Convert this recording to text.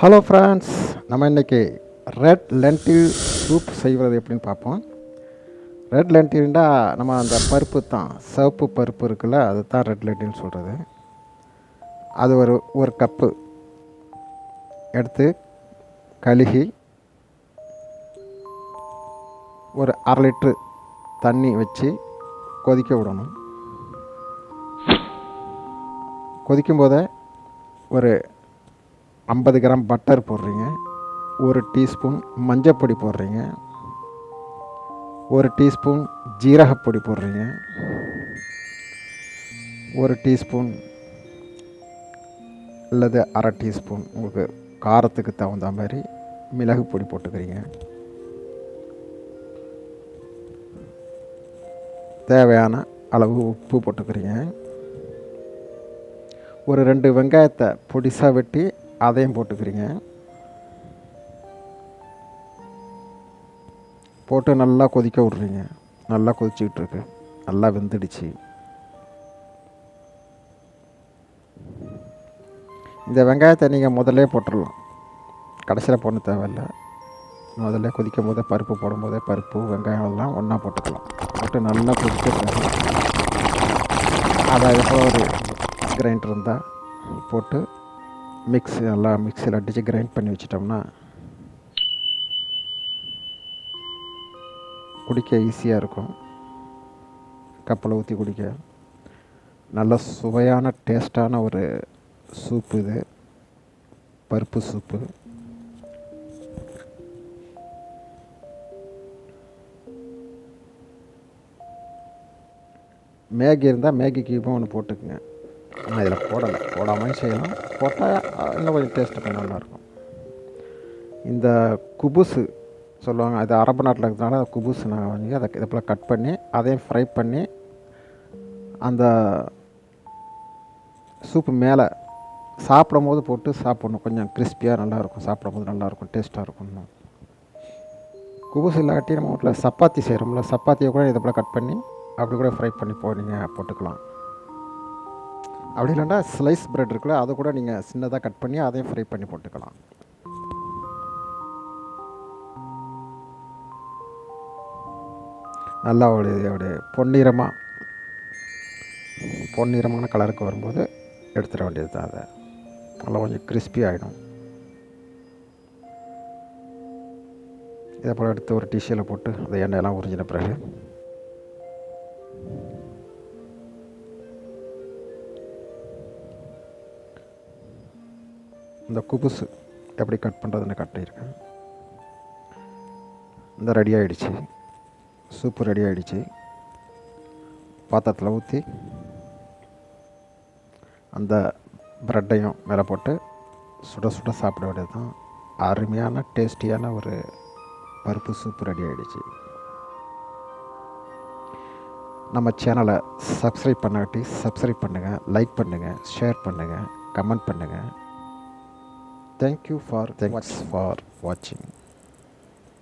Hello friends, நம்ம இன்றைக்கி red லென்டில் soup செய்வது எப்படின்னு பார்ப்போம். ரெட் லென்டில்னா நம்ம அந்த பருப்பு தான், சிவப்பு பருப்பு இருக்குல்ல, அது தான் ரெட் லென்டில்னு சொல்கிறது. அது ஒரு கப்பு எடுத்து கழுகி ஒரு 1/2 லிட்ரு தண்ணி வச்சு கொதிக்க விடணும். கொதிக்கும் போதே ஒரு 50 கிராம் பட்டர் போடுறீங்க, 1 டீஸ்பூன் மஞ்சப்பொடி போடுறீங்க, 1 டீஸ்பூன் ஜீரகப்பொடி போடுறீங்க, 1 டீஸ்பூன் அல்லது 1/2 டீஸ்பூன் உங்களுக்கு காரத்துக்கு தகுந்த மாதிரி மிளகு பொடி போட்டுக்கிறீங்க. தேவையான அளவு உப்பு போட்டுக்கிறீங்க. ஒரு 2 வெங்காயத்தை பொடிசாக வெட்டி அதையும் போட்டுக்கிறீங்க. போட்டு நல்லா கொதிக்க விட்றீங்க. நல்லா கொதிச்சுக்கிட்டு இருக்கு, நல்லா வெந்துடுச்சு. இந்த வெங்காயத்தை நீங்கள் முதல்ல போட்டுடலாம், கடைசியில் போட தேவையில்லை. முதல்ல கொதிக்கும் போதே பருப்பு போடும்போதே பருப்பு வெங்காயம் எல்லாம் ஒன்றா போட்டுக்கலாம். போட்டு நல்லா கொதிக்க அதை எப்போ ஒரு கிரைண்டர் இருந்தால் போட்டு நல்லா மிக்சியில் அடித்து கிரைண்ட் பண்ணி வச்சிட்டோம்னா குடிக்க ஈஸியாக இருக்கும். கப்பில் ஊற்றி குடிக்க நல்ல சுவையான டேஸ்டான ஒரு சூப்பு இது, பருப்பு சூப்பு. மேகி இருந்தால் மேகி கியூபும் ஒன்று போட்டுக்குங்க. ஆனால் இதில் போடாமல் செய்யலாம், போட்டால் இன்னும் கொஞ்சம் டேஸ்ட்டு கொஞ்சம் நல்லாயிருக்கும். இந்த குபுசு சொல்லுவாங்க, அது அரபு நாட்டில் இருக்கிறதுனால குபுசு நாங்கள் வாங்கி அதை இதை போல் கட் பண்ணி அதையும் ஃப்ரை பண்ணி அந்த சூப்பு மேலே சாப்பிடும் போது போட்டு சாப்பிட்ணும். கொஞ்சம் கிறிஸ்பியாக நல்லாயிருக்கும், சாப்பிடும் போது நல்லாயிருக்கும், டேஸ்ட்டாக இருக்கும். குபுசு இல்லாட்டி நம்ம வீட்டில் சப்பாத்தி செய்கிறோம்ல, சப்பாத்தியை கூட இதை போல் கட் பண்ணி அப்படி கூட ஃப்ரை பண்ணி போட்டுக்கலாம். அப்படி இல்லைன்னா ஸ்லைஸ் ப்ரெட் இருக்குல்ல, அதை கூட நீங்கள் சின்னதாக கட் பண்ணி அதையும் ஃப்ரை பண்ணி போட்டுக்கலாம். நல்லா ஒரு பொன்னிறமான கலருக்கு வரும்போது எடுத்துட வேண்டியது தான். அதை நல்லா கொஞ்சம் கிறிஸ்பி ஆகிடும். இதை போல் எடுத்து ஒரு டிஷ்யூவில் போட்டு அந்த எண்ணெயெல்லாம் உறிஞ்சின பிறகு இந்த குபுசு எப்படி கட் பண்ணுறதுன்னு கட்டியிருக்கேன். இந்த ரெடி ஆகிடுச்சு, சூப்பு ரெடி ஆகிடுச்சு. பாத்திரத்தில் ஊற்றி அந்த ப்ரெட்டையும் மேலே போட்டு சுட சுட சாப்பிட வேண்டியது தான். அருமையான டேஸ்டியான ஒரு பருப்பு சூப்பு ரெடி ஆகிடுச்சு. நம்ம சேனலை சப்ஸ்கிரைப் பண்ணாட்டி சப்ஸ்கிரைப் பண்ணுங்கள், லைக் பண்ணுங்கள், ஷேர் பண்ணுங்கள், கமெண்ட் பண்ணுங்கள். Thank you for watching.